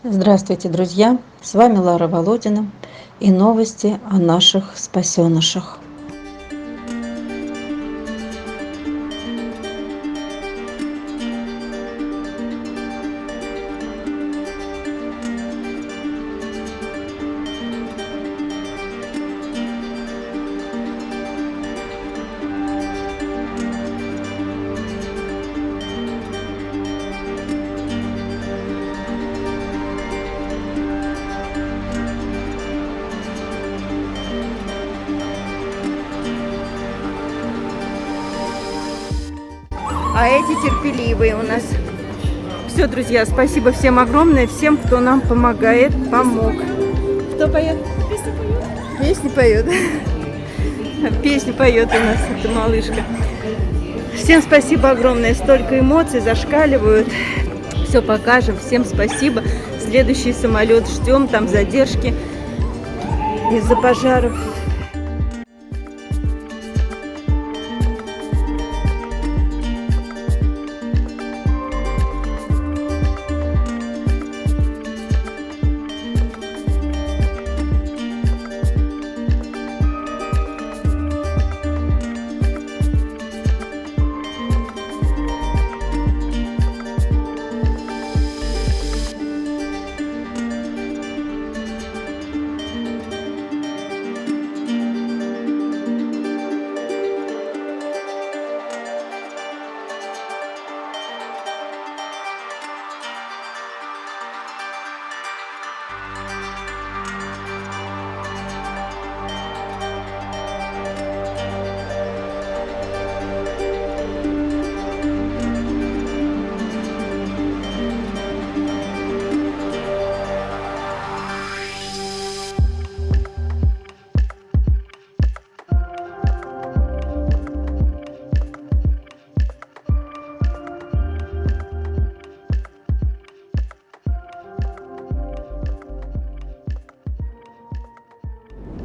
Здравствуйте, друзья! С вами Лара Володина и новости о наших спасенышах. А эти терпеливые у нас. Все, друзья, спасибо всем огромное, всем, кто нам помогает, помог. Кто поет? Песни поет. Песни поет у нас эта малышка. Всем спасибо огромное, столько эмоций зашкаливают. Все покажем, всем спасибо. Следующий самолет ждем, там задержки из-за пожаров.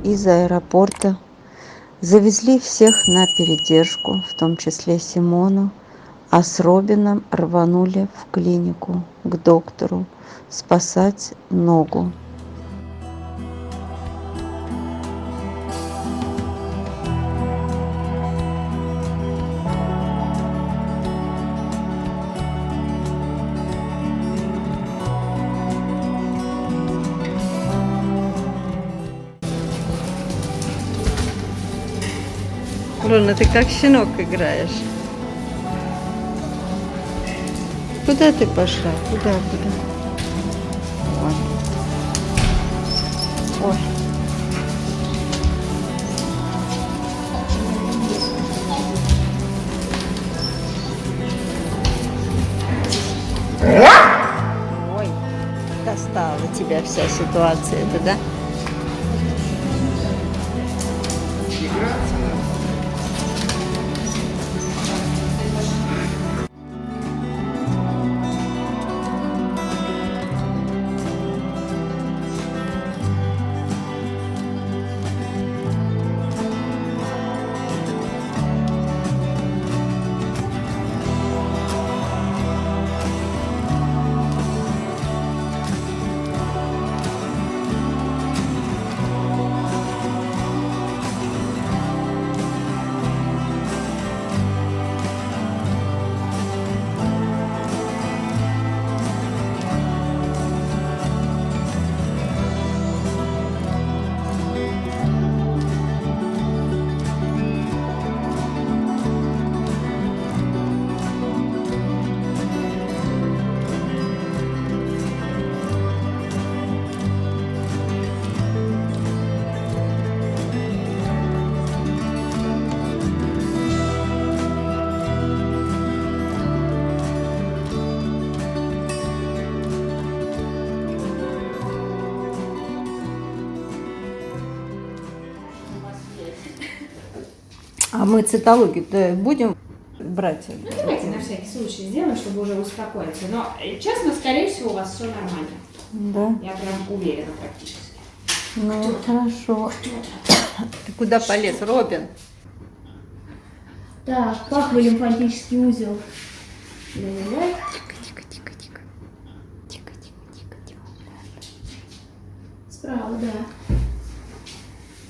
Из аэропорта завезли всех на передержку, в том числе Симону, а с Робином рванули в клинику к доктору спасать ногу. Рона, ты как щенок играешь. Куда ты пошла? Куда? Ой. Ой. Ой, достала тебя вся ситуация, это, да? А мы цитологию-то будем брать? Ну, давайте на всякий случай сделаем, чтобы уже успокоиться. Но, честно, скорее всего, у вас все нормально. Да. Я прям уверена практически. Ну, хорошо. Ты куда полез, Робин? Так, пахлый лимфатический узел. Тихо. Справа, да.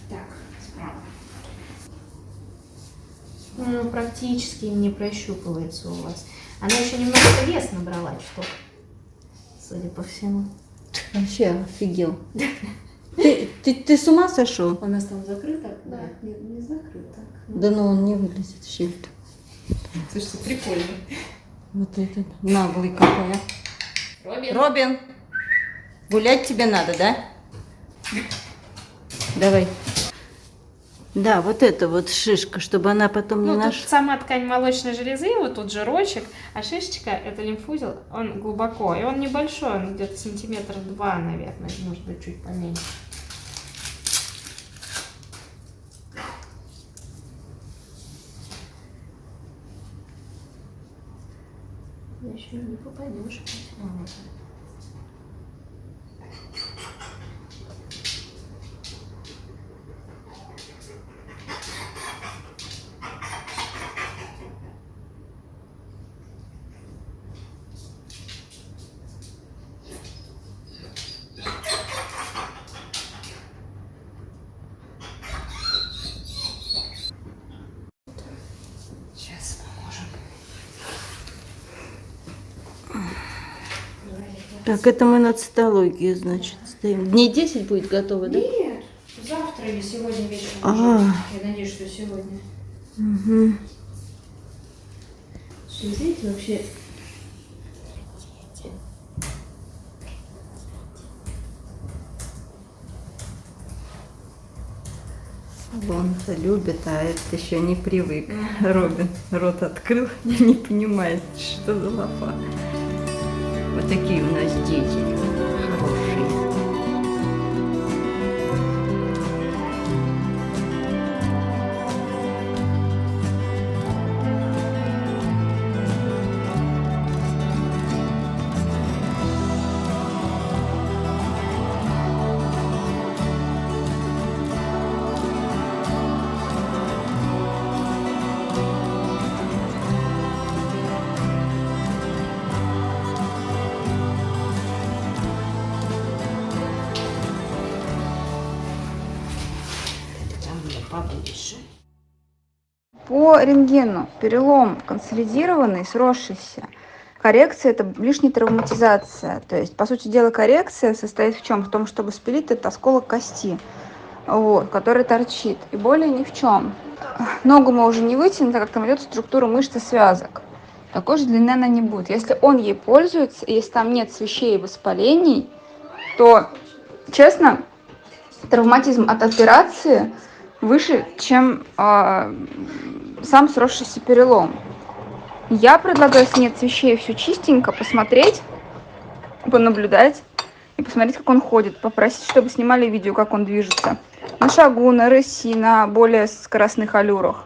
Так, справа. Ну, практически не прощупывается у вас. Она еще немного вес набрала, что, судя по всему. Вообще офигел. Ты с ума сошел? У нас там закрыто? Да. Нет, не закрыто. Да ну он не вылезет в щель. Слушайте, прикольно. Вот этот наглый какой. Робин. Робин, гулять тебе надо, да? Давай. Да, вот это вот шишка, чтобы она потом не Ну, нашла. тут сама ткань молочной железы, вот тут жирочек, а шишечка, это лимфузел, он глубоко, и он небольшой, он где-то сантиметр 2, наверное, может быть, чуть поменьше. Еще не попадешь. Сейчас поможем. Так, это мы на цитологию, значит, стоим. Дней 10 будет готово, да? Нет, завтра или сегодня вечером. А. Я надеюсь, что сегодня. Угу. Смотрите, вообще. Он-то любит, а это еще не привык. Робин рот открыл, не понимает, что за лафа. Вот такие у нас дети хорошие. Побольше. По рентгену перелом консолидированный, сросшийся. Коррекция – это лишняя травматизация. То есть, по сути дела, коррекция состоит в чем? В том, чтобы спилить этот осколок кости, вот, который торчит. И более ни в чем. Ногу мы уже не вытянем, так как там идет структура мышц и связок. Такой же длины она не будет. Если он ей пользуется, и если там нет свищей и воспалений, то, честно, травматизм от операции выше, чем сам сросшийся перелом. Я предлагаю, если нет свищей, все чистенько, посмотреть, понаблюдать и посмотреть, как он ходит. Попросить, чтобы снимали видео, как он движется. На шагу, на рыси, на более скоростных аллюрах.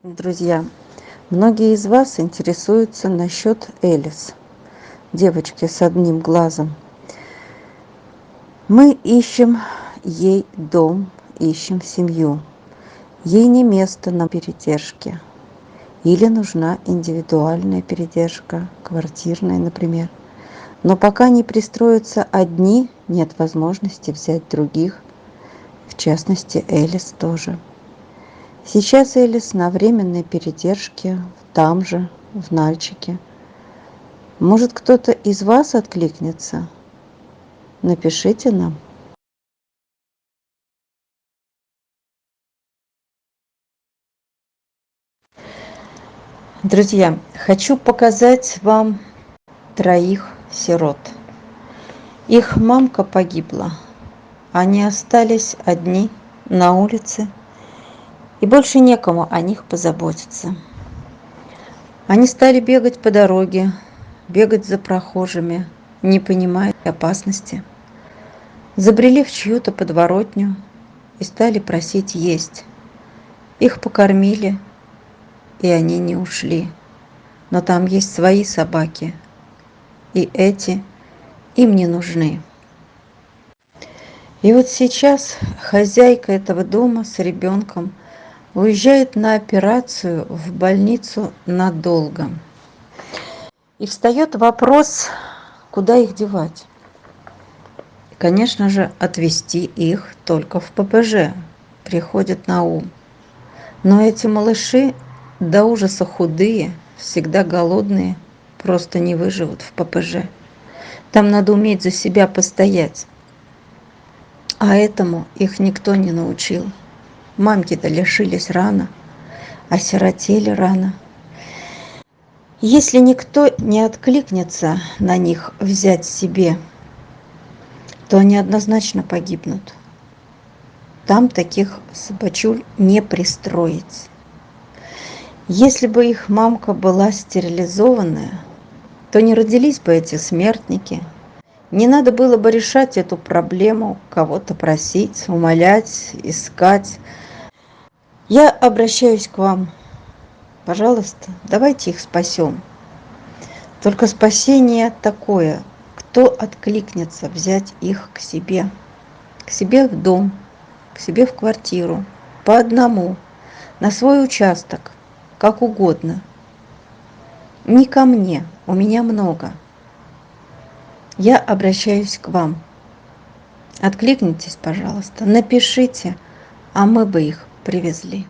Друзья, многие из вас интересуются насчет Элис, девочки с одним глазом. Мы ищем ей дом, ищем семью. Ей не место на передержке. Или нужна индивидуальная передержка, квартирная, например. Но пока не пристроятся одни, нет возможности взять других. В частности, Элис тоже. Сейчас Элис на временной передержке, там же, в Нальчике. Может, кто-то из вас откликнется? Напишите нам. Друзья, хочу показать вам 3 сирот. Их мамка погибла. Они остались одни на улице, и больше некому о них позаботиться. Они стали бегать по дороге, бегать за прохожими, не понимая опасности. Забрели в чью-то подворотню и стали просить есть. Их покормили, и они не ушли. Но там есть свои собаки, и эти им не нужны. И вот сейчас хозяйка этого дома с ребенком уезжает на операцию в больницу надолго. И встает вопрос, куда их девать. Конечно же, отвезти их только в ППЖ приходит на ум. Но эти малыши до ужаса худые, всегда голодные, просто не выживут в ППЖ. Там надо уметь за себя постоять. А этому их никто не научил. Мамки-то лишились рано, осиротели рано. Если никто не откликнется на них взять себе, то они однозначно погибнут. Там таких собачуль не пристроить. Если бы их мамка была стерилизованная, то не родились бы эти смертники. Не надо было бы решать эту проблему, кого-то просить, умолять, искать. Я обращаюсь к вам. Пожалуйста, давайте их спасем. Только спасение такое, кто откликнется взять их к себе в дом, к себе в квартиру, по одному, на свой участок, как угодно. Не ко мне, у меня много. Я обращаюсь к вам. Откликнитесь, пожалуйста, напишите, а мы бы их привезли.